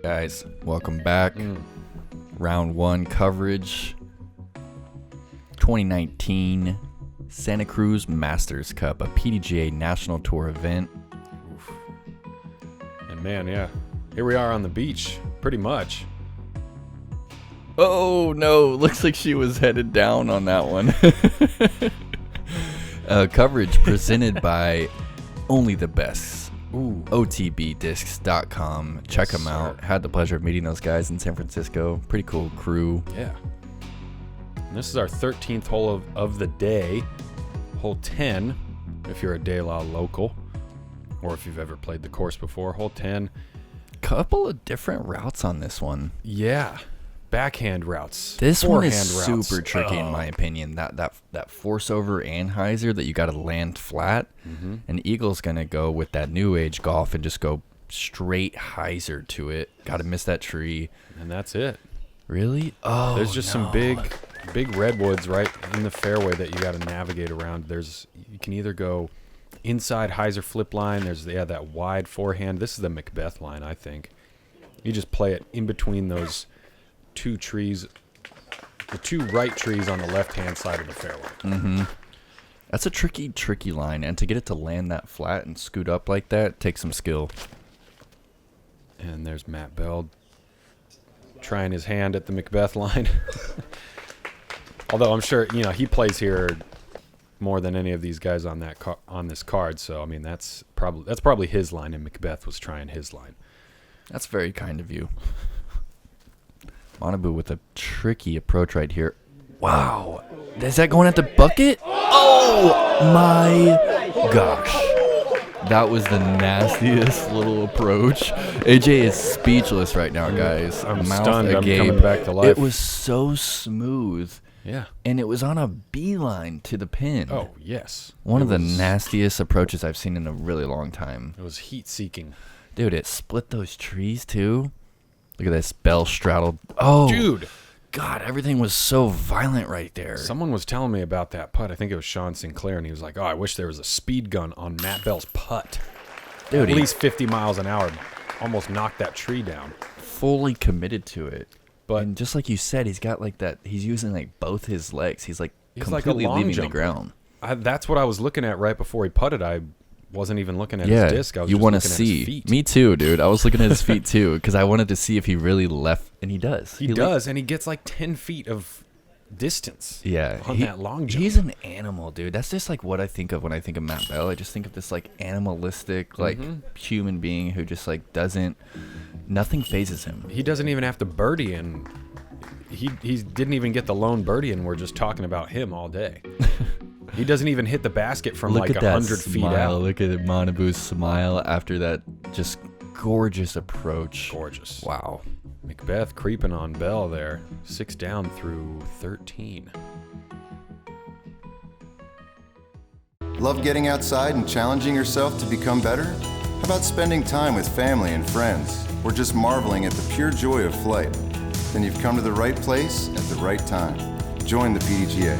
Guys, welcome back. Round one coverage. 2019 Santa Cruz Masters Cup, a PDGA National Tour event. Oof. And man, yeah, here we are on the beach, pretty much. Oh no, looks like she was headed down on that one. Coverage presented by Only the Best. OTBdiscs.com. Check them out. Had the pleasure of meeting those guys in San Francisco. Pretty cool crew. Yeah. And this is our 13th hole of the day. Hole 10, if you're a De La local, or if you've ever played the course before. Hole 10. Couple of different routes on this one. Yeah. Backhand routes. This one is routes. super tricky in my opinion. That force over anhyzer that you got to land flat. Mm-hmm. And Eagle's going to go with that new age golf and just go straight hyzer to it. Got to miss that tree. And that's it. Really? Oh, there's just some big redwoods right in the fairway that you got to navigate around. You can either go inside hyzer flip line. There's that wide forehand. This is the McBeth line, I think. You just play it in between those two trees, the two right trees on the left-hand side of the fairway. Mm-hmm. That's a tricky line, and to get it to land that flat and scoot up like that takes some skill. And there's Matt Bell trying his hand at the McBeth line. Although I'm sure he plays here more than any of these guys on this card. So I mean that's probably his line, and McBeth was trying his line. That's very kind of you. Manabu with a tricky approach right here. Wow. Is that going at the bucket? Oh my gosh. That was the nastiest little approach. AJ is speechless right now, guys. I'm Mouth stunned. agape. I'm coming back to life. It was so smooth. Yeah. And it was on a beeline to the pin. Oh, yes. One of the nastiest approaches I've seen in a really long time. It was heat-seeking. Dude, it split those trees, too. Look at this. Bell straddled. Oh. Dude. God, everything was so violent right there. Someone was telling me about that putt. I think it was Sean Sinclair, and he was like, I wish there was a speed gun on Matt Bell's putt. Dude, At least 50 miles an hour. Almost knocked that tree down. Fully committed to it. But and just like you said, he's got like that. He's using like both his legs. He's completely like a long leaving jumper. the ground. That's what I was looking at right before he putted. I wasn't even looking at Yeah, his disc. I was you just want to looking at see. his feet. Me too, dude. I was looking at his feet too because I wanted to see if he really left, and he does. He does, and he gets like 10 feet of distance. Yeah, on that long jump. He's an animal, dude. That's just like what I think of when I think of Matt Bell. I just think of this like animalistic, like human being who just like nothing phases him. He doesn't even have to birdie, and he didn't even get the lone birdie, and we're just talking about him all day. He doesn't even hit the basket from like 100 feet out. Look at Manabu's smile after that just gorgeous approach. Gorgeous. Wow. McBeth creeping on Bell there. 6 down through 13. Love getting outside and challenging yourself to become better? How about spending time with family and friends, or just marveling at the pure joy of flight? Then you've come to the right place at the right time. Join the PDGA.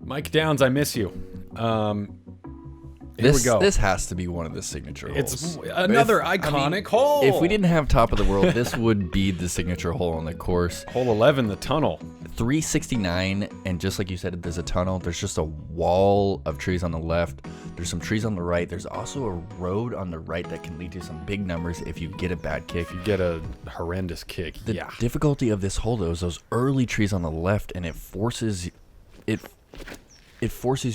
Mike Downs, I miss you. Here we go. This has to be one of the signature holes. It's another iconic hole. If we didn't have top of the world, this would be the signature hole on the course. Hole 11, the tunnel. 369, and just like you said, there's a tunnel. There's just a wall of trees on the left. There's some trees on the right. There's also a road on the right that can lead to some big numbers if you get a bad kick. If you get a horrendous kick, The difficulty of this hole, though, is those early trees on the left, and it forces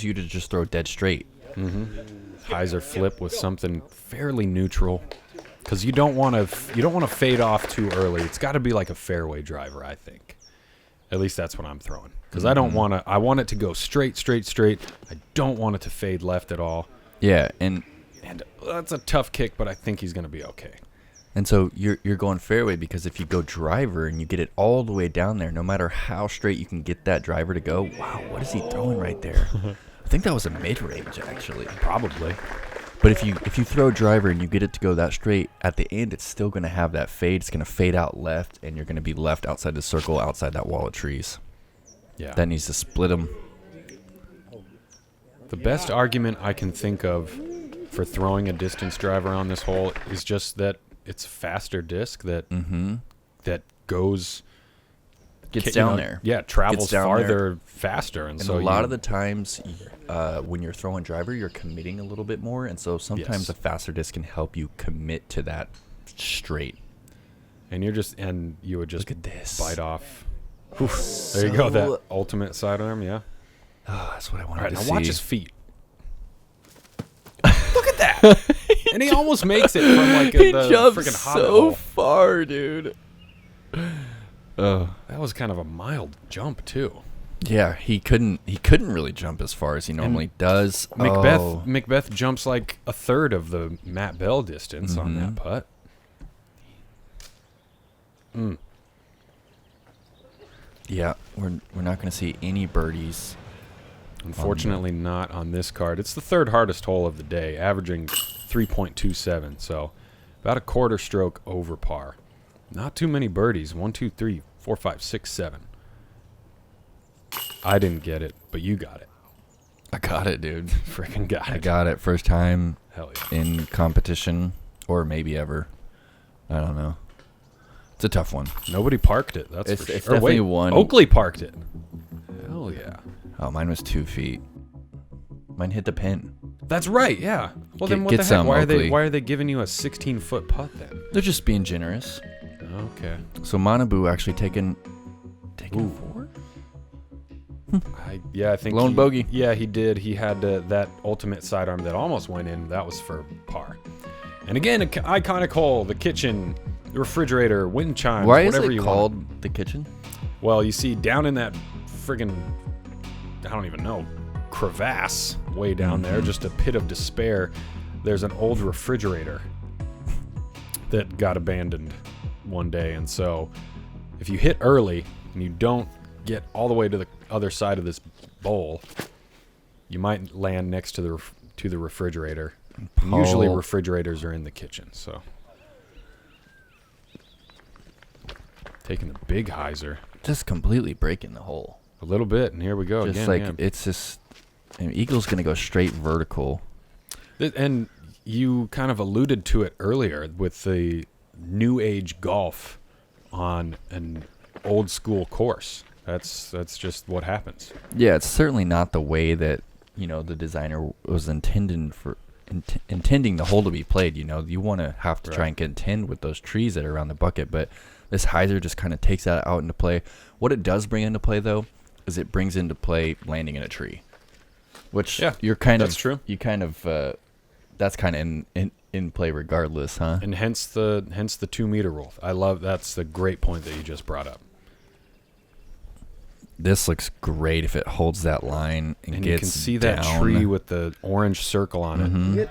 you to just throw dead straight. Hyzer flip with something fairly neutral, because you don't want to fade off too early. It's got to be like a fairway driver, I think. At least that's what I'm throwing, because I don't want to. I want it to go straight. I don't want it to fade left at all. Yeah, and that's a tough kick, but I think he's going to be okay. And so you're going fairway, because if you go driver and you get it all the way down there, no matter how straight you can get that driver to go, wow, what is he throwing right there? I think that was a mid-range, actually. Probably. But if you throw a driver and you get it to go that straight, at the end it's still going to have that fade. It's going to fade out left, and you're going to be left outside the circle, outside that wall of trees. Yeah. That needs to split them. The best argument I can think of for throwing a distance driver on this hole is just that it's a faster disc that that goes Gets down there. Yeah, travels down farther faster, and And so a lot of the times, when you're throwing driver, you're committing a little bit more, and so sometimes Yes. a faster disc can help you commit to that straight. and you would just Look at this. bite off. There you go, that ultimate sidearm. Yeah. Oh, that's what I All wanted right, to now see. watch his feet. Look at that! And he almost makes it from like He the jumps freaking hot so hole. far, dude. That was kind of a mild jump too. Yeah, he couldn't really jump as far as he normally does. McBeth jumps like a third of the Matt Bell distance on that putt. Yeah, we're not going to see any birdies. Unfortunately, not on this card. It's the third hardest hole of the day, averaging 3.27, so about a quarter stroke over par. Not too many birdies. 1, 2, 3, 4, 5, 6, 7. I didn't get it, but you got it. I got it, dude. Freaking got it. I got it. First time Hell yeah. in competition, or maybe ever. I don't know. It's a tough one. Nobody parked it. That's It's for sure. definitely Wait, one. Oakley parked it. Hell yeah. Oh, mine was 2 feet. Mine hit the pin. That's right. Yeah. Well, then what Get the heck? some, Oakley. Why are they giving you a 16-foot putt then? They're just being generous. Okay. So Manabu actually taking 4? I think Lone bogey. Yeah, he did. He had that ultimate sidearm that almost went in. That was for par. And again, an iconic hole, the kitchen, the refrigerator, wind chimes, Why is whatever it you called want. the kitchen? Well, you see, down in that friggin', I don't even know, crevasse way down there, just a pit of despair, there's an old refrigerator that got abandoned one day. And so if you hit early and you don't get all the way to the other side of this bowl, you might land next to the refrigerator. And usually refrigerators are in the kitchen, so taking the big hyzer. Just completely breaking the hole. A little bit, and here we go Just again. like yeah. it's just, Eagle's gonna go straight vertical. And you kind of alluded to it earlier with the new age golf on an old school course. That's just what happens. Yeah, it's certainly not the way that the designer was intending the hole to be played. You want to have to try and contend with those trees that are around the bucket, but this hyzer just kind of takes that out into play. What it does bring into play, though, is it brings into play landing in a tree, which you're kind of. That's true. You kind of that's kind of in play regardless, huh? And hence the 2 meter rule. I love that's the great point that you just brought up. This looks great if it holds that line and gets you can see down. that tree with the orange circle on it.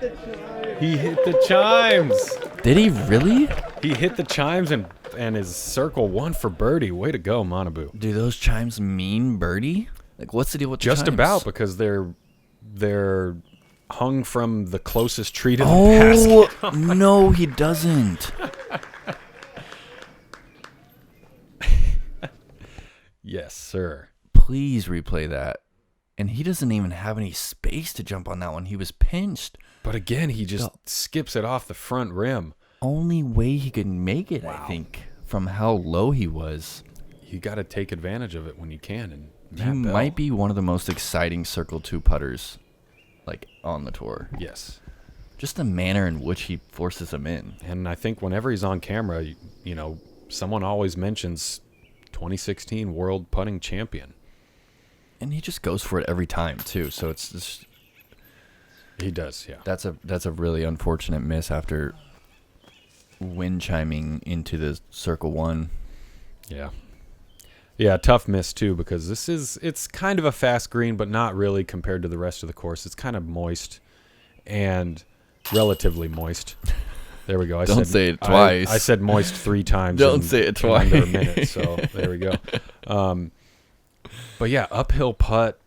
He hit the chimes. Did he really? He hit the chimes and his circle won for birdie. Way to go, Manabu. Do those chimes mean birdie? Like, what's the deal with the Just chimes? about, because they're hung from the closest tree to the basket. Oh, no, he doesn't. Yes, sir. Please replay that. And he doesn't even have any space to jump on that one. He was pinched. But again, he just skips it off the front rim. Only way he could make it, I think, from how low he was. You got to take advantage of it when you can. And He might be one of the most exciting Circle 2 putters, like, on the tour. Yes. Just the manner in which he forces them in. And I think whenever he's on camera, someone always mentions 2016 World Putting Champion. And he just goes for it every time, too. So it's just... He does, yeah. That's a really unfortunate miss after wind chiming into the Circle 1. Yeah. Yeah, tough miss, too, because it's kind of a fast green, but not really compared to the rest of the course. It's kind of moist and relatively moist. There we go. Don't say it twice. I said moist 3 times. Don't say it twice. Under a minute, so there we go. But yeah, uphill putt,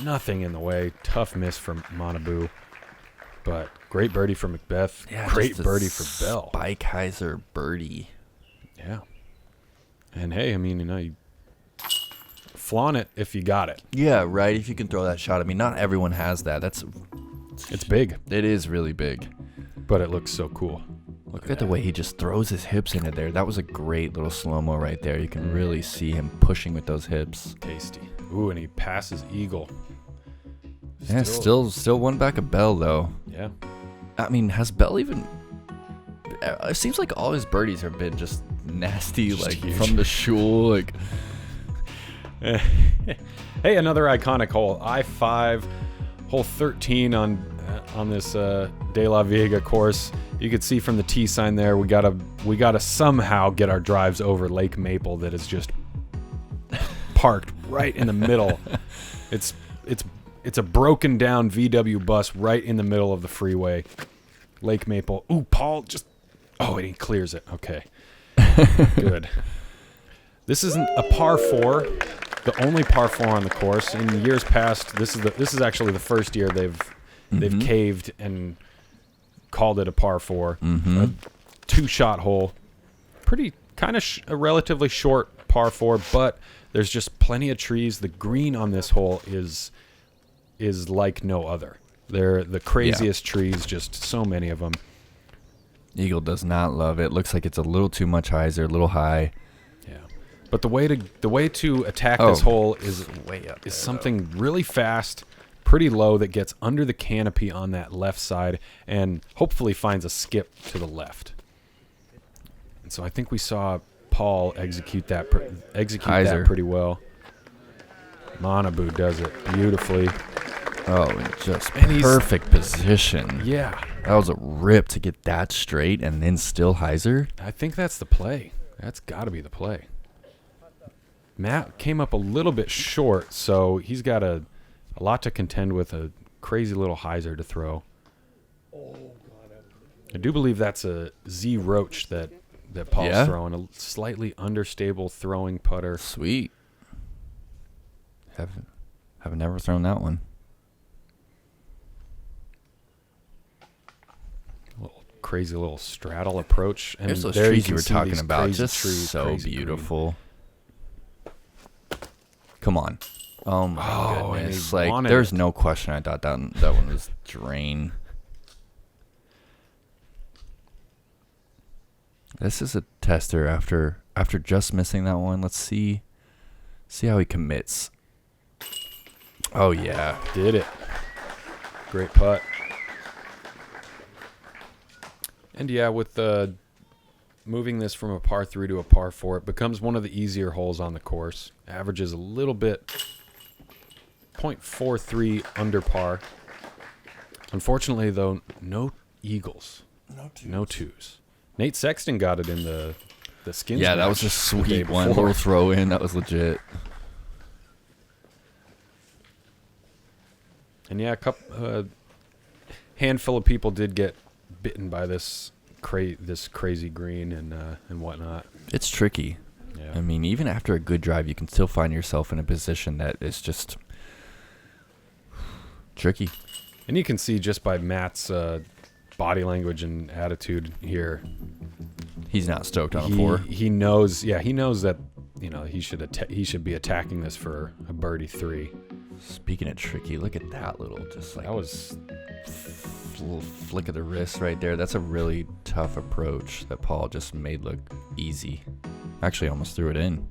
nothing in the way. Tough miss from Manabu, but great birdie for McBeth. Yeah, great just a birdie for Bell. Spike Heiser birdie. Yeah. And hey, I mean, you flaunt it if you got it. Yeah, right. If you can throw that shot. I mean, not everyone has that. That's It's big, It is really big. but it looks so cool. Look at the way he just throws his hips into there. That was a great little slow-mo right there. You can really see him pushing with those hips. Tasty. Ooh, and he passes eagle. Yeah, still one back of Bell, though. Yeah. I mean, has Bell even... It seems like all his birdies have been just nasty, Just like, huge. from the shul, like... Hey, another iconic hole. I-5, hole 13 on this Delaveaga course. You could see from the T sign there, we gotta somehow get our drives over Lake Maple that is just parked right in the middle. It's a broken down VW bus right in the middle of the freeway. Lake Maple. Ooh, Paul just... Oh, and he clears it. Okay. Good. This isn't a par 4. The only par 4 on the course. In years past, this is actually the first year they've caved and called it a par 4. A 2-shot hole. Pretty kind of a relatively short par 4, but there's just plenty of trees. The green on this hole is like no other. They're the craziest trees, just so many of them. Eagle does not love it. Looks like it's a little too much hyzer, a little high. Yeah. But the way to attack this hole is way up. is something really fast, pretty low, that gets under the canopy on that left side and hopefully finds a skip to the left. And so I think we saw Paul execute that pretty well. Manabu does it beautifully. Oh, and just And perfect position. Yeah. That was a rip to get that straight and then still hyzer. I think that's the play. That's got to be the play. Matt came up a little bit short, so he's got a lot to contend with, a crazy little hyzer to throw. I do believe that's a Z Roach that Paul's throwing, a slightly understable throwing putter. Sweet. Have never thrown that one. Crazy little straddle approach. And There's those there trees can you were see talking these about. crazy Just trees, so crazy beautiful. Come on. Oh, my and goodness. he Like, wanted there's it. no question I thought that one was drain. This is a tester after just missing that one. Let's see how he commits. Oh, yeah. Did it. Great putt. And yeah, with moving this from a par 3 to a par 4, it becomes one of the easier holes on the course. Averages a little bit, 0.43 under par. Unfortunately, though, no eagles. No twos. Nate Sexton got it in the skins. Yeah, that was match a the day sweet one. before. Little throw in. That was legit. And yeah, handful of people did get bitten by this crazy green and whatnot. It's tricky. Yeah. I mean, even after a good drive, you can still find yourself in a position that is just tricky. And you can see just by Matt's body language and attitude here, He's not stoked on a 4. he knows that he should be attacking this for a birdie 3. Speaking of tricky, look at that little just like That was little flick of the wrist right there. That's a really tough approach that Paul just made look easy. Actually, almost threw it in.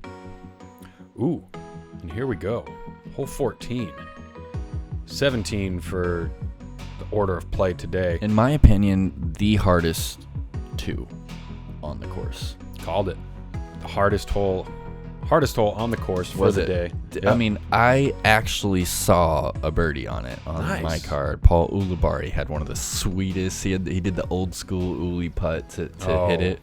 ooh, and here we go, hole 14, 17 for the order of play today. In my opinion, the hardest 2 on the course. Called it. The hardest hole on the course for Was the it? day. I Yep. mean, I actually saw a birdie on it on Nice. my card. Paul Ulibarri had one of the sweetest. He did the old school Uli putt to hit it.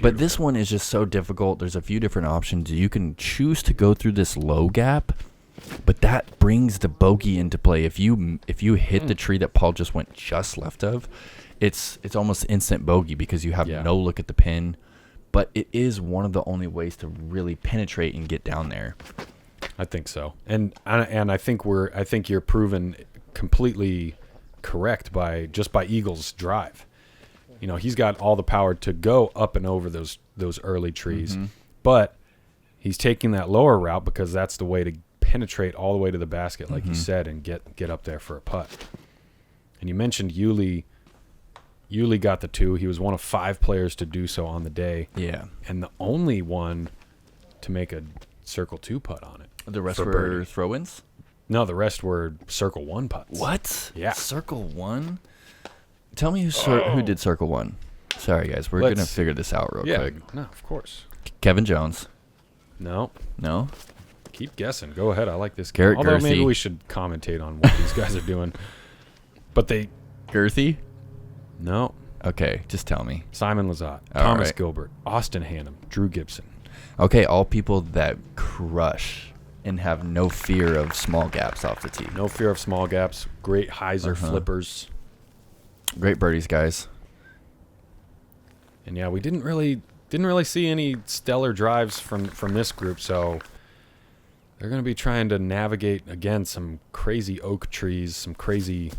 But this one is just so difficult. There's a few different options. You can choose to go through this low gap, but that brings the bogey into play. If you hit the tree that Paul just went just left of, it's almost instant bogey because you have no look at the pin. But it is one of the only ways to really penetrate and get down there. I think so, and I think you're proven completely correct by Eagle's drive. He's got all the power to go up and over those early trees, but he's taking that lower route because that's the way to penetrate all the way to the basket, like you said, and get up there for a putt. And you mentioned Yuli. Yuli got the 2. He was one of 5 players to do so on the day. Yeah. And the only one to make a circle 2 putt on it. The rest for were birdie. throw-ins? No, the rest were circle 1 putts. What? Yeah. Circle 1? Tell me who did circle 1. Sorry, guys. We're going to figure this out real quick. No, of course. Kevin Jones. No. No? Keep guessing. Go ahead. I like this. Garrett Although Gerthy. maybe we should commentate on what these guys are doing. But they... Girthy? No. Okay, just tell me. Simon Lizotte, All Thomas right. Gilbert, Austin Hannum, Drew Gibson. Okay, all people that crush and have no fear of small gaps off the tee. No fear of small gaps. Great hyzer flippers. Great birdies, guys. And yeah, we didn't really see any stellar drives from this group, so they're going to be trying to navigate again some crazy oak trees, some crazy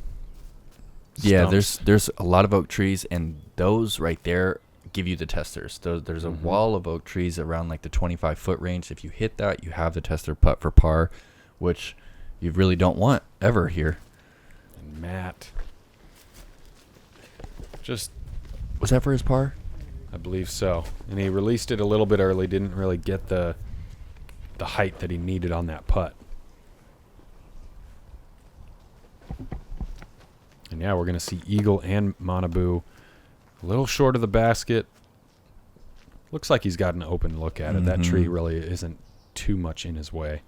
Yeah, stumps. there's a lot of oak trees, and those right there give you the testers. There's a wall of oak trees around like the 25-foot range. If you hit that, you have the tester putt for par, which you really don't want ever here. And Matt just, Was that for his par? I believe so. And he released it a little bit early, didn't really get the height that he needed on that putt. And yeah, we're going to see Eagle and Manabu a little short of the basket. Looks like he's got an open look at it. That tree really isn't too much in his way.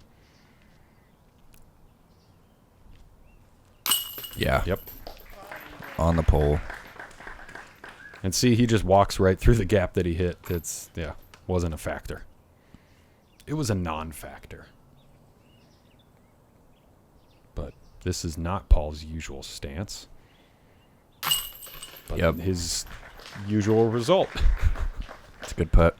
Yeah. Yep. On the pole. And see, he just walks right through the gap that he hit. That's, yeah, wasn't a factor. It was a non-factor. But this is not Paul's usual stance. But his usual result. It's a good putt.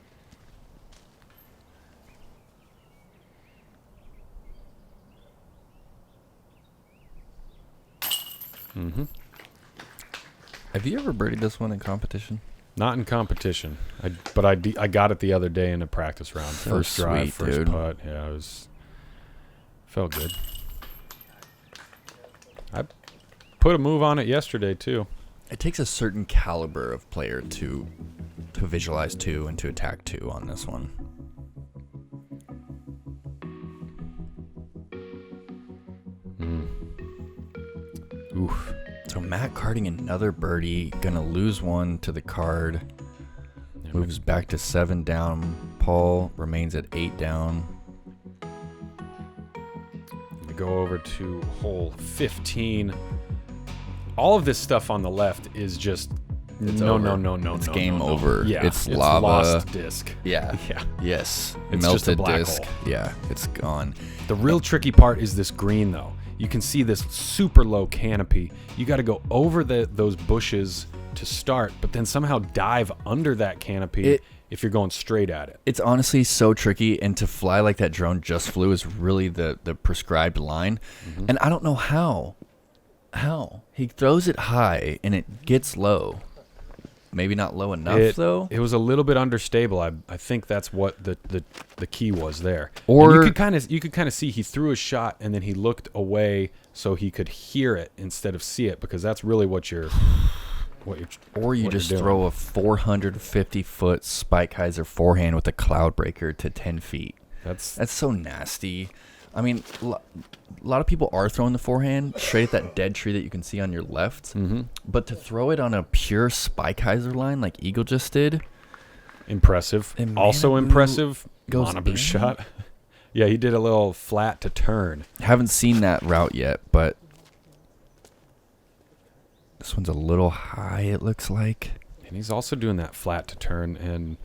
Mm-hmm. Have you ever birdied this one in competition? Not in competition. But I got it the other day in a practice round. So First drive, sweet, first dude. putt. Yeah, it was... Felt good. I put a move on it yesterday, too. It takes a certain caliber of player to visualize 2 and to attack 2 on this one. Oof. So Matt carding another birdie, gonna lose one to the card. Yeah, Moves back to 7 down. Paul remains at 8 down. We go over to hole 15. All of this stuff on the left is just It's no. It's game no. over. Yeah, It's lava. Lost disc. Yeah. Yeah. Yes. It's Melted just a black disc. hole. Yeah, it's gone. The real tricky part is this green, though. You can see this super low canopy. You got to go over those bushes to start, but then somehow dive under that canopy if you're going straight at it. It's honestly so tricky, and to fly like that drone just flew is really the prescribed line. And I don't know how. He throws it high and it gets low. Maybe not low enough, though. It was a little bit understable. I think that's what the key was there. Or and you could kind of see he threw a shot and then he looked away so he could hear it instead of see it, because that's really what you're Or you just throw a 450-foot Spike Heiser forehand with a cloud breaker to 10 feet. That's so nasty. I mean, a lot of people are throwing the forehand straight at that dead tree that you can see on your left. But to throw it on a pure Spike Heiser line like Eagle just did. Impressive. And Also Manabu impressive, goes Manabu in. shot. Yeah, he did a little flat to turn. Haven't seen that route yet, but this one's a little high, it looks like. And he's also doing that flat to turn. And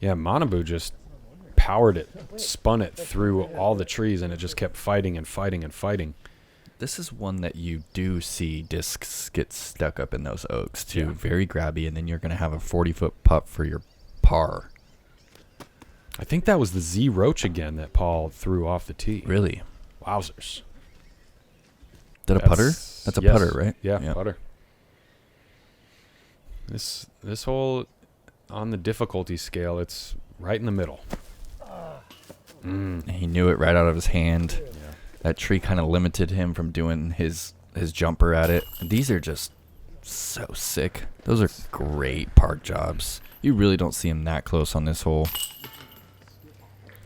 yeah, Manabu just powered it, spun it through all the trees, and it just kept fighting and fighting and fighting. This is one that you do see discs get stuck up in those oaks, too. Yeah. Very grabby, and then you're going to have a 40-foot putt for your par. I think that was the Z Roach again that Paul threw off the tee. Really? Wowzers. Is that a putter? That's a putter, right? Yeah, putter. This hole, on the difficulty scale, it's right in the middle. He knew it right out of his hand. Yeah. That tree kind of limited him from doing his his jumper at it. These are just so sick. Those are great park jobs. You really don't see him that close on this hole.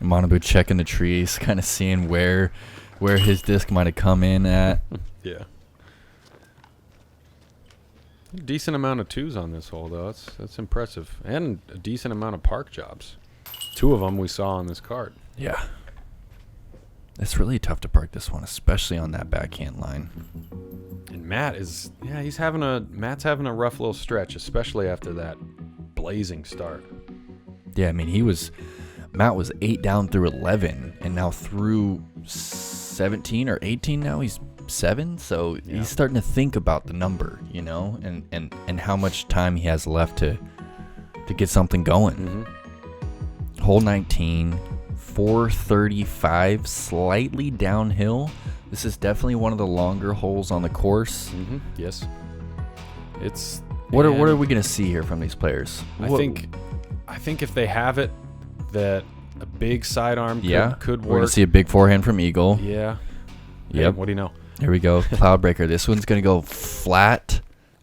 Manabu checking the trees, kind of seeing where his disc might have come in at. Yeah. A decent amount of 2s on this hole, though. That's impressive. And a decent amount of park jobs. 2 of them we saw on this card. Yeah. It's really tough to park this one, especially on that backhand line. And Matt's having a rough little stretch, especially after that blazing start. Yeah, I mean, Matt was 8 down through 11, and now through 17 or 18 now he's 7, so he's starting to think about the number, you know, and how much time he has left to get something going. Mm-hmm. Hole 19, 435, slightly downhill. This is definitely one of the longer holes on the course. Mm-hmm. Yes. It's what are we gonna see here from these players? I think if they have it, that a big sidearm could work. We're gonna see a big forehand from Eagle. Yeah. Yep. Hey, what do you know? Here we go. Cloudbreaker. This one's gonna go flat.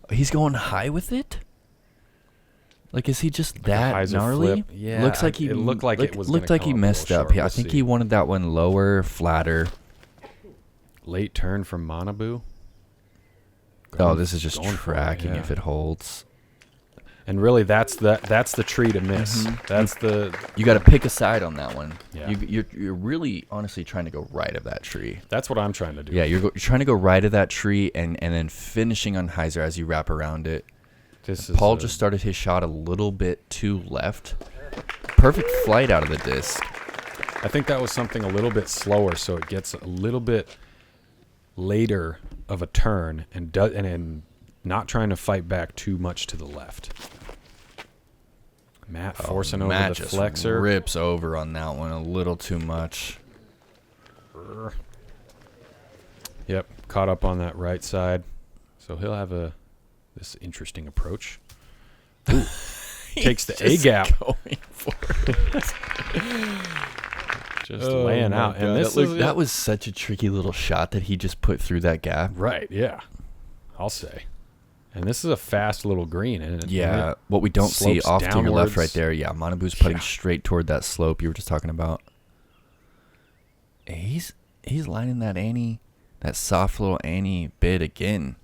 He's going high with it. Like, is he just that gnarly? Flip. Yeah. Looks like it looked like it was. Looked like he messed up. I think he wanted that one lower, flatter. Late turn from Manabu. This is just tracking if it holds. And really, that's the tree to miss. Mm-hmm. That's the. You got to pick a side on that one. Yeah. You're really honestly trying to go right of that tree. That's what I'm trying to do. Yeah, you're trying to go right of that tree and then finishing on hyzer as you wrap around it. Paul just started his shot a little bit too left. Perfect flight out of the disc. I think that was something a little bit slower, so it gets a little bit later of a turn and not trying to fight back too much to the left. Matt forcing over the flexor. Rips over on that one a little too much. Yep, caught up on that right side. So he'll have this interesting approach. Ooh, takes the A gap. Going for it. Just laying out. God. And that was such a tricky little shot that he just put through that gap. Right, yeah. I'll say. And this is a fast little green. And what we don't see off to your left right there. Yeah, Manabu's putting straight toward that slope you were just talking about. He's lining that soft little Annie bit again.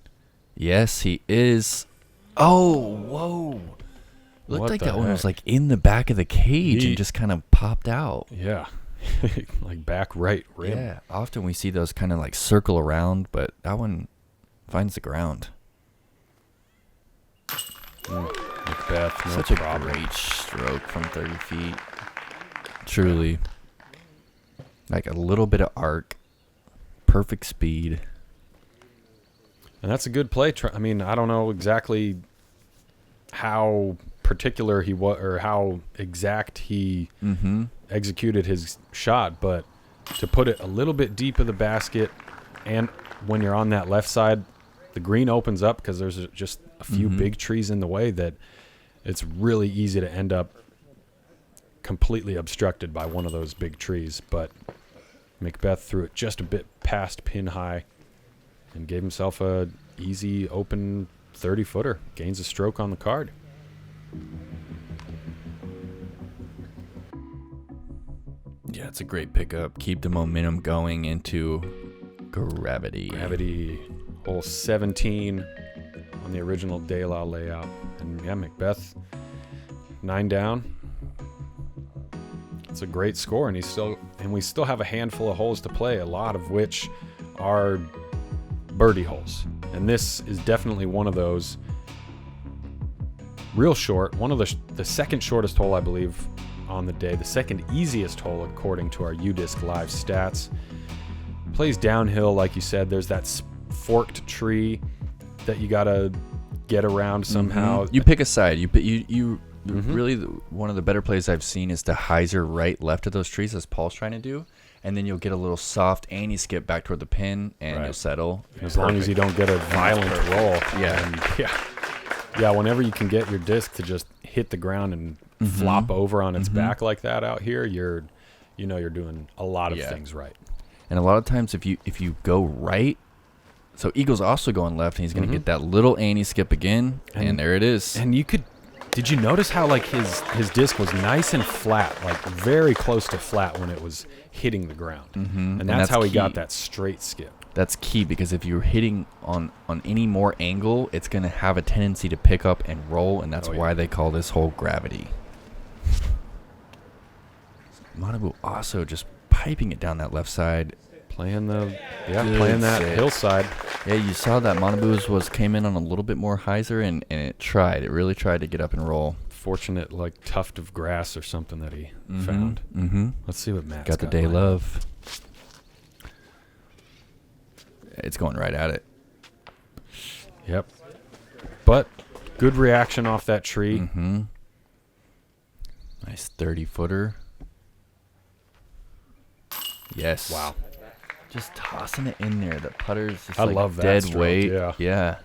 Yes, he is. Oh, whoa. Looked like that one was like in the back of the cage and just kind of popped out. Yeah. Like back right rim. Yeah, often we see those kind of like circle around, but that one finds the ground. McBeth, no Such problem. a great stroke from 30 feet. Truly. Like a little bit of arc. Perfect speed. And that's a good play. I mean, I don't know exactly how particular he was or how exact he executed his shot, but to put it a little bit deep of the basket, and when you're on that left side, the green opens up because there's just a few big trees in the way that it's really easy to end up completely obstructed by one of those big trees. But McBeth threw it just a bit past pin high and gave himself a easy open 30-footer. Gains a stroke on the card. Yeah, it's a great pickup. Keep the momentum going into gravity. Gravity, hole 17 on the original Dalleywater layout. And yeah, McBeth 9 down. It's a great score, and we still have a handful of holes to play, a lot of which are birdie holes. And this is definitely one of those. Real short, one of the second shortest hole, I believe, on the day. The second easiest hole, according to our UDisc live stats. Plays downhill, like you said. There's that forked tree that you got to get around somehow. You pick a side. You really, one of the better plays I've seen is to hyzer right, left of those trees, as Paul's trying to do. And then you'll get a little soft Annie skip back toward the pin, and you'll settle. As long as you don't get a violent roll. Yeah. And yeah, whenever you can get your disc to just hit the ground and flop over on its back like that out here, you're doing a lot of things right. And a lot of times if you go right, So Eagle's also going left, and he's going to get that little anti-skip again, and there it is. And did you notice how like his disc was nice and flat, like very close to flat when it was hitting the ground, and that's how he got that straight skip. That's key, because if you're hitting on any more angle, it's going to have a tendency to pick up and roll, and that's why they call this hole gravity. Manabu also just piping it down that left side. Playing that hillside. Yeah, you saw that Manabu's came in on a little bit more hyzer, and it really tried to get up and roll. Fortunate like tuft of grass or something that he found. Let's see what Matt's got the day love. It's going right at it. Yep. But good reaction off that tree. Nice 30-footer. Yes. Wow. Just tossing it in there. The putter's just I love that dead stroke, weight. Yeah.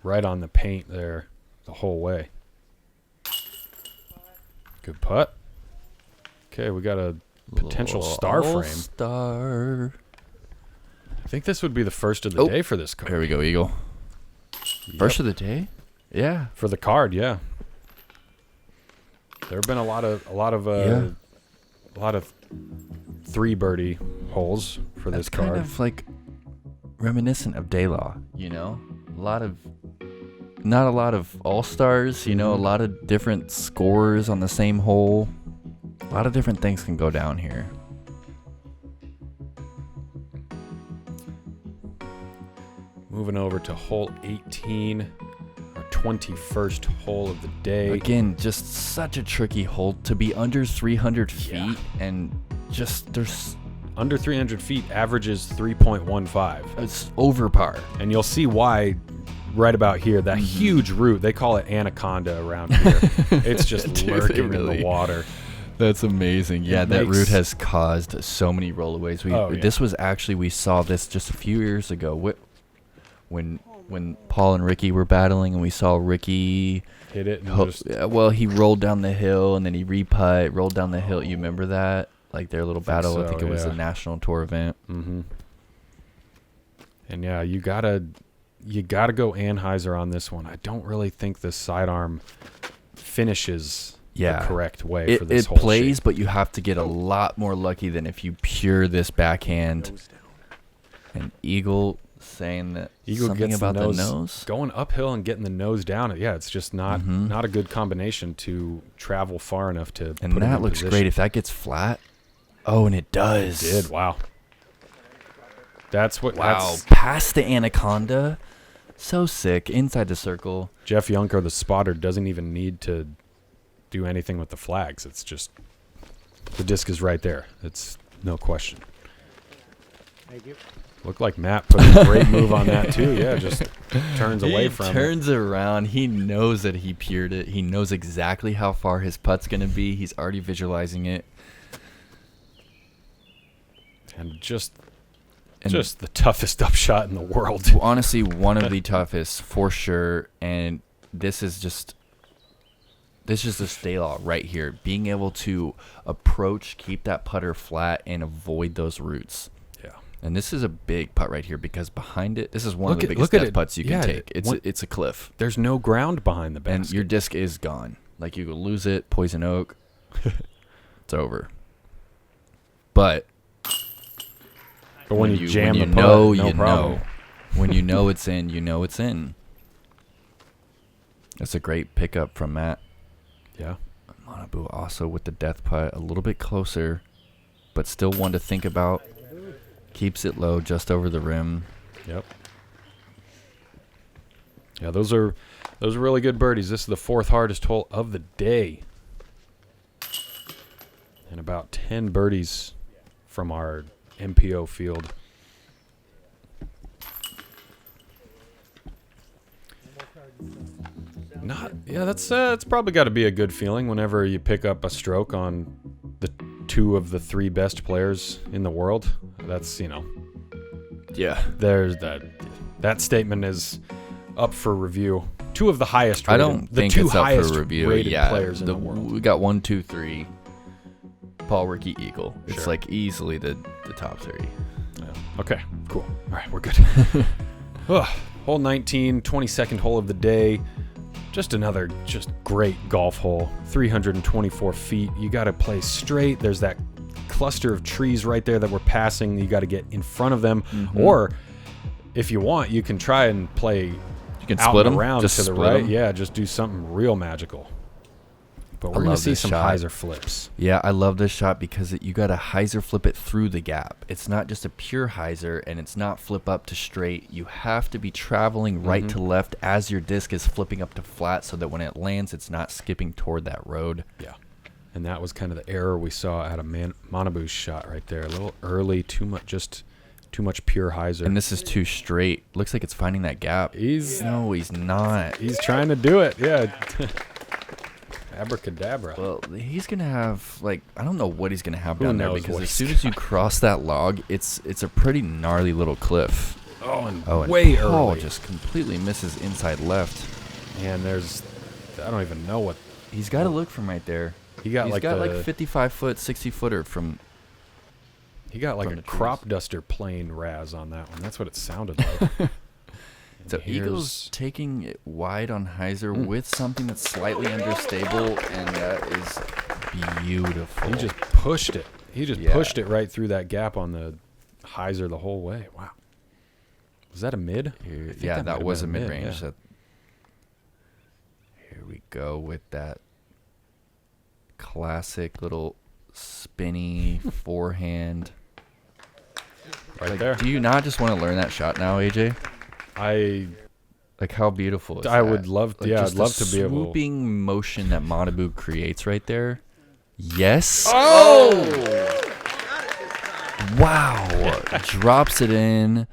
Right on the paint there the whole way. Good putt. Okay, we got a potential star frame. Star. I think this would be the first of the day for this card. Here we go, Eagle. First of the day? Yeah. For the card, yeah. There have been a lot of 3 birdie holes for this card. Kind of like reminiscent of Daylaw, you know? Not a lot of all-stars, you know, a lot of different scores on the same hole. A lot of different things can go down here. Moving over to hole 18, our 21st hole of the day. Again, just such a tricky hole to be under 300 feet, and just there's... Under 300 feet averages 3.15. It's over par. And you'll see why right about here. That huge root, they call it anaconda around here. It's just lurking in the water. That's amazing. Yeah, that root has caused so many rollaways. This was actually, we saw this just a few years ago when Paul and Ricky were battling, and we saw Ricky hit it. And he rolled down the hill, and then he re-putt, rolled down the hill. You remember that? Like their little battle. I think it was a national tour event. And yeah, you gotta go Anheuser on this one. I don't really think the sidearm finishes the correct way for this whole plays, shape. But you have to get a lot more lucky than if you pure this backhand. And Eagle saying that something about the nose. Going uphill and getting the nose down. Yeah, it's just not a good combination to travel far enough to And that looks great. If that gets flat. Oh, and it does. It did. Wow. That's what. Wow. Past the anaconda. So sick. Inside the circle. Jeff Yunker, the spotter, doesn't even need to do anything with the flags. It's just the disc is right there. It's no question. Thank you. Looked like Matt put a great move on that too. Yeah, just turns away from it. He turns around. He knows that he pured it. He knows exactly how far his putt's going to be. He's already visualizing it. And just the toughest upshot in the world. Honestly, one of the toughest for sure. And this is just a stay law right here. Being able to approach, keep that putter flat, and avoid those roots. Yeah. And this is a big putt right here, because behind it, this is one of the biggest death putts you can take. It's a cliff. There's no ground behind the basket. And your disc is gone. Like, you could lose it, poison oak. It's over. But when you jam the putt, no problem. When you know it's in, you know it's in. That's a great pickup from Matt. Yeah. Manabu also with the death putt, a little bit closer, but still one to think about. Keeps it low, just over the rim. Yep. Yeah, those are really good birdies. This is the 4th hardest hole of the day. And about 10 birdies from our MPO field. That's probably got to be a good feeling whenever you pick up a stroke on the 2 of the 3 best players in the world. That's, Yeah. There's that statement is up for review. 2 of the highest rated, I don't think it's up for review. Players in the world. We got 1, 2, 3. Paul, Ricky, Eagle. It's Sure. like easily the top 3. Yeah. Okay, cool. All right, we're good. Hole 19, 22nd hole of the day. Just another great golf hole. 324 feet. You got to play straight. There's that cluster of trees right there that we're passing. You got to get in front of them. Or if you want, you can try and play split them around just to the split right. them. Yeah, just do something real magical. But we're going to see some hyzer flips. Yeah, I love this shot because you got to hyzer flip it through the gap. It's not just a pure hyzer, and it's not flip up to straight. You have to be traveling right to left as your disc is flipping up to flat so that when it lands, it's not skipping toward that road. Yeah. And that was kind of the error we saw out of Manabu's shot right there. A little early, too much pure hyzer. And this is too straight. Looks like it's finding that gap. No, he's not. He's trying to do it. Yeah. Abracadabra. Well, he's going to have, I don't know what he's going to have down there, because as soon got. as you cross that log, it's a pretty gnarly little cliff. And way Paul early. Just completely misses inside left. And I don't even know what. He's got to look from right there. He's got 55-foot, 60-footer from. He got like a crop duster plane Raz on that one. That's what it sounded like. So Eagle's taking it wide on hyzer with something that's slightly understable, and that is beautiful. He just pushed it. Pushed it right through that gap on the hyzer the whole way. Wow. Was that a mid? Yeah, that was a mid-range. Yeah. Here we go with that classic little spinny forehand. Right there. Do you not just want to learn that shot now, AJ? How beautiful is that? I would love to. I'd love to be able. The swooping motion that Manabu creates right there. Yes. Oh! Wow. Drops it in.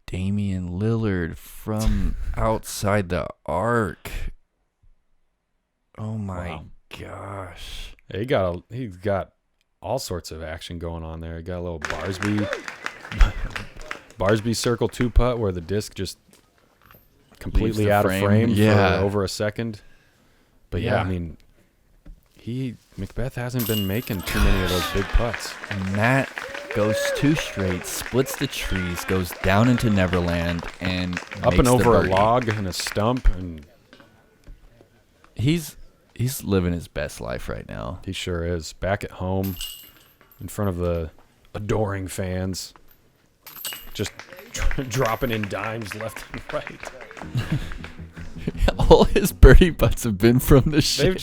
Damian Lillard from outside the arc. Oh my gosh. He's got all sorts of action going on there. He got a little Barsby circle 2-putt where the disc just completely out of frame for over a second. But yeah, I mean, McBeth hasn't been making too many of those big putts. And that goes too straight, splits the trees, goes down into Neverland, and up and over a log and a stump, and he's living his best life right now. He sure is. Back at home, in front of the adoring fans, just dropping in dimes left and right. All his birdie putts have been from the shit.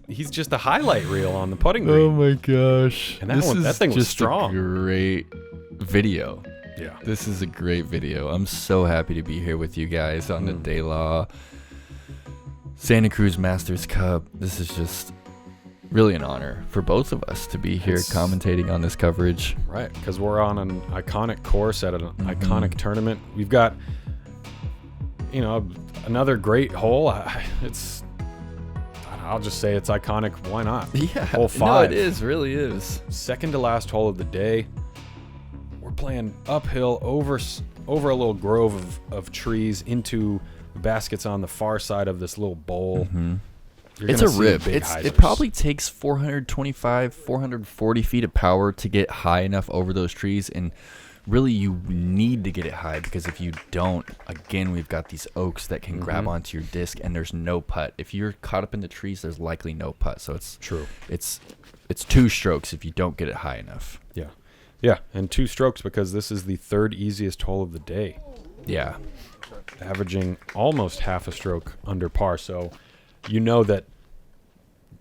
He's just a highlight reel on the putting green. Oh my gosh. And that thing was strong. A great video. Yeah. This is a great video. I'm so happy to be here with you guys on the Delaveaga Santa Cruz Masters Cup. This is just really an honor for both of us to be here commentating on this coverage. Right, because we're on an iconic course at an iconic tournament. We've got, another great hole. I'll just say it's iconic. Why not? Yeah. Hole 5. No, it is. Really is. Second to last hole of the day. We're playing uphill over a little grove of trees into baskets on the far side of this little bowl. It's a rip. It probably takes 425, 440 feet of power to get high enough over those trees, and really you need to get it high, because if you don't, again, we've got these oaks that can grab onto your disc, and there's no putt. If you're caught up in the trees, there's likely no putt. So it's true. It's 2 strokes if you don't get it high enough. Yeah, and 2 strokes because this is the 3rd easiest hole of the day. Yeah. Averaging almost half a stroke under par. So you know that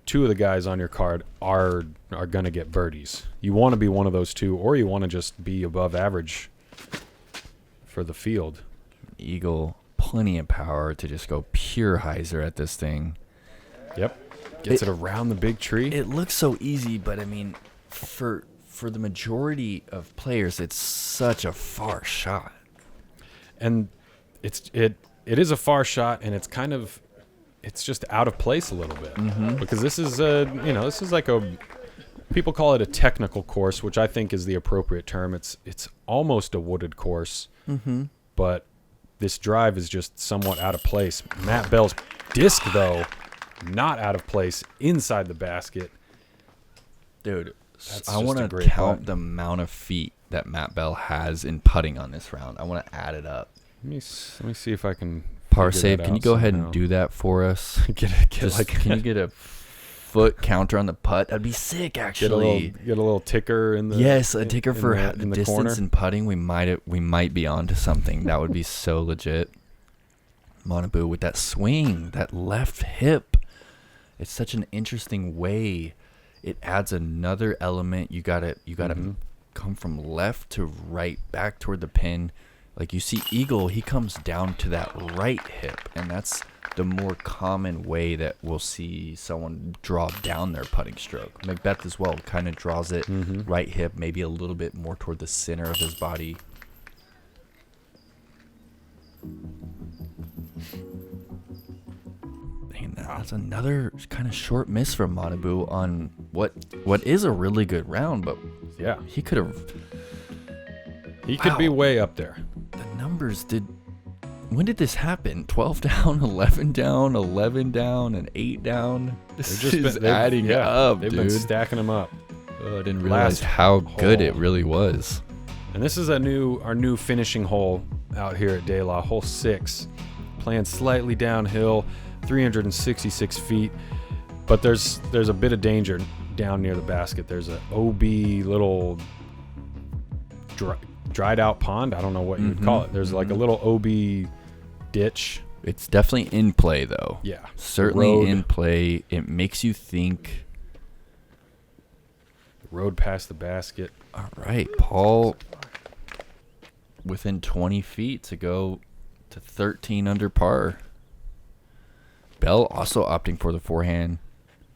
2 of the guys on your card are going to get birdies. You want to be one of those 2, or you want to just be above average for the field. Eagle, plenty of power to just go pure hyzer at this thing. Yep. Gets it around the big tree. It looks so easy, but I mean, for the majority of players, it's such a far shot. And it is a far shot, and it's just out of place a little bit, because this is like people call it a technical course, which I think is the appropriate term. It's almost a wooded course, but this drive is just somewhat out of place. Matt Bell's disc, though, not out of place inside the basket. Dude, That's I just want a to great count putt. the amount of feet that Matt Bell has in putting on this round. I want to add it up. Let me see if I can. Parsave, can you go ahead and do that for us? Can Can you get a foot counter on the putt? That'd be sick, actually. Get a little ticker in the. Yes, a ticker for in the distance corner. and putting. We might be onto something. That would be so legit. Manabu with that swing, that left hip. It's such an interesting way. It adds another element. You gotta come from left to right, back toward the pin. Like you see Eagle, he comes down to that right hip, and that's the more common way that we'll see someone draw down their putting stroke. McBeth as well kind of draws it right hip, maybe a little bit more toward the center of his body. Dang, that's another kind of short miss from Manabu on what is a really good round, but Yeah, he could have. he could be way up there. The numbers did. When did this happen? 12 down, 11 down, 11 down, and 8 down. This is adding up, They've dude. been stacking them up. Oh, I didn't realize Last how good it hole. really was. And this is our new finishing hole out here at De La, hole 6. Playing slightly downhill, 366 feet. But there's a bit of danger down near the basket. There's a OB little dried out pond. I don't know what you would call it. There's like a little OB ditch. It's definitely in play, though. Yeah. Certainly Road. in play. It makes you think. Road past the basket. All right, Paul within 20 feet to go to 13 under par. Bell also opting for the forehand.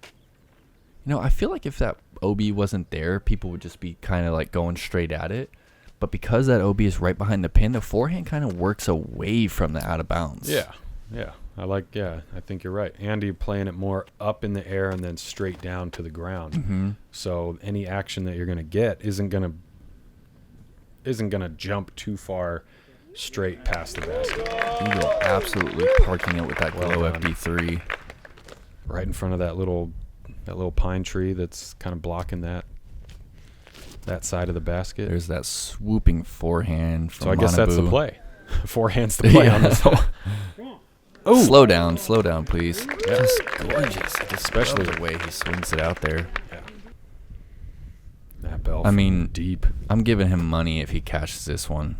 You know, I feel like if that OB wasn't there, people would just be kind of like going straight at it. But because that OB is right behind the pin, the forehand kind of works away from the out of bounds. Yeah. I think you're right. Andy playing it more up in the air and then straight down to the ground. So any action that you're going to get isn't going to jump too far straight past the basket. Eagle absolutely parking it with that Well glow done. FD3. Right in front of that little pine tree that's kind of blocking that side of the basket. There's that swooping forehand from So I guess that's the Manabu. play. Forehand's the play on this hole. Oh, slow down, please. Yeah. Just gorgeous. Especially the way he swings it out there. Yeah. That bell. I from mean, deep. I'm giving him money if he cashes this one.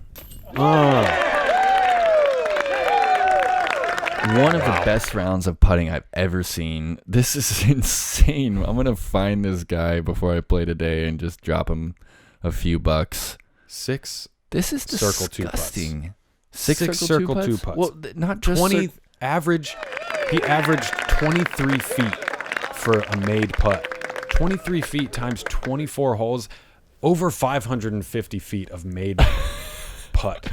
Oh. One of the best rounds of putting I've ever seen. This is insane. I'm going to find this guy before I play today and just drop him a few bucks. 6 This is circle two putts. disgusting. Six circle two putts. Well, not just 20 average. He averaged 23 feet for a made putt. 23 feet times 24 holes, over 550 feet of made putt.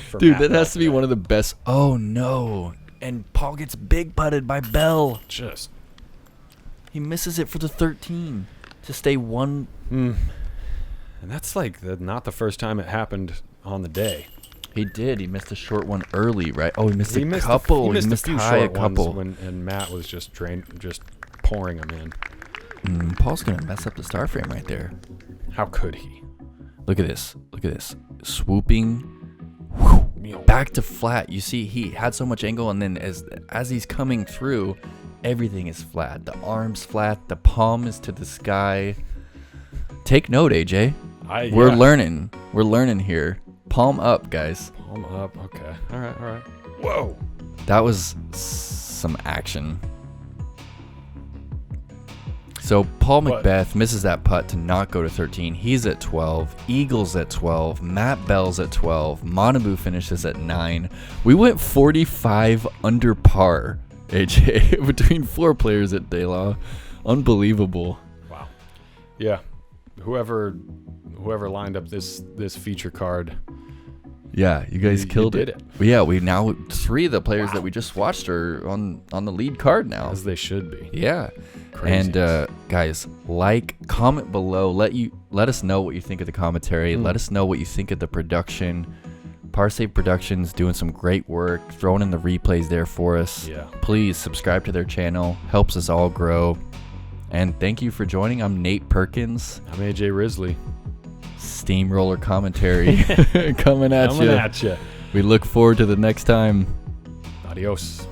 for Dude, Matt that Bell has to be today. one of the best. Oh, no. And Paul gets big putted by Bell. Just. He misses it for the 13 to stay one. And that's like not the first time it happened on the day. He did. He missed a short one early, right? Oh, he missed a missed couple. He missed a few high a short ones couple. and Matt was just pouring them in. Paul's going to mess up the star frame right there. How could he? Look at this. Look at this. Swooping. Whew, back to flat. You see, he had so much angle, and then as he's coming through, everything is flat. The arm's flat. The palm is to the sky. Take note, AJ. We're learning. We're learning here. Palm up, guys. Palm up. Okay. All right. Whoa. That was some action. So Paul McBeth misses that putt to not go to 13. He's at 12. Eagles at 12. Matt Bell's at 12. Manabu finishes at 9. We went 45 under par, AJ, between 4 players at De La. Unbelievable. Wow. Yeah. Whoever lined up this feature card. Yeah, you guys You killed did it. Yeah, we now 3 of the players that we just watched are on the lead card now. As they should be. Yeah. Crazy. And guys, comment below. Let us know what you think of the commentary. Let us know what you think of the production. Parsave Productions doing some great work, throwing in the replays there for us. Yeah. Please subscribe to their channel. Helps us all grow. And thank you for joining. I'm Nate Perkins. I'm AJ Risley. Steamroller commentary coming at Coming you. at you. We look forward to the next time. Adios.